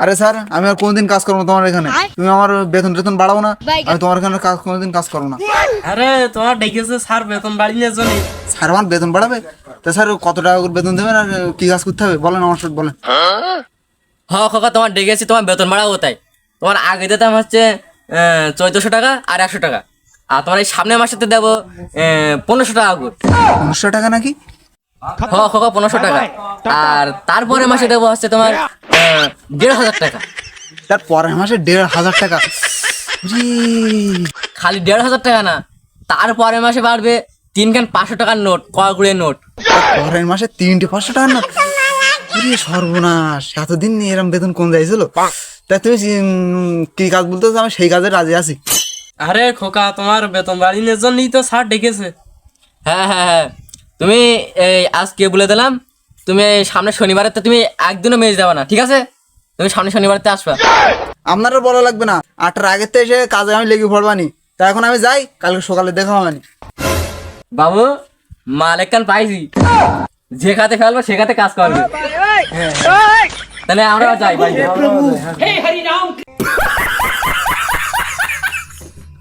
আরে স্যার, আমি আর কোনোদিন কাজ করবো না তোমার এখানে। তুমি আমার বেতন টেতন বাড়াবো না, আমি তোমার এখানে কোনোদিন কাজ করবো না। আরে তোমার ডেকেছে স্যার বেতন বাড়িয়ে জন্য। স্যার আমার বেতন বাড়াবে? তা স্যার কত টাকা করে বেতন দেবেন আর কি কাজ করতে হবে বলেন আমার সাথে বলেন। হ খোকা, তোমার ডেকেছি তোমার বেতন বাড়াবো তাই। তোমার আগে দিতাম হচ্ছে 1400 টাকা আর 100 টাকা, আর তোমার এই সামনের মাসেতে দেবো 1500 টাকা করে। 1500 টাকা নাকি? হ খোকা, 1500 টাকা। আর তারপরে মাসে দেবো হচ্ছে তোমার 1500 টাকা। তার পরের মাসে 1500 টাকা? জি, খালি 1500 টাকা না, তারপরে মাসে বাড়বে 3 500 টাকার নোট, কড়গুড়ির নোট। পরের মাসে 3টে 500 টাকা না? সর্বনাশ, এতদিন এরম বেতন কোন যাইছিল? তা তুমি কি কাজ বলতে আমি সেই কাজে রাজি আছি। আরে খোকা, তোমার বেতন বাড়িয়ে জন্যই তো স্যার ডেকেছে। হ্যাঁ হ্যাঁ হ্যাঁ, তুমি এই আজকে বলে দিলাম, তুমি এই সামনের শনিবারেতে তুমি একদিনও মেজ দেবা না, ঠিক আছে? তুমি সামনের শনিবারতে আসবা। আপনারও বলা লাগবে না, 8টার আগের থেকে এসে কাজে আমি লেগে পড়বানি। তা এখন আমি যাই, কালকে সকালে দেখা হবানি। বাবু, মাল একখান পাইছি, যে খাতে ফেলবো সে খাতে কাজ করবে। তাহলে আমরা যাই বাড়িতে।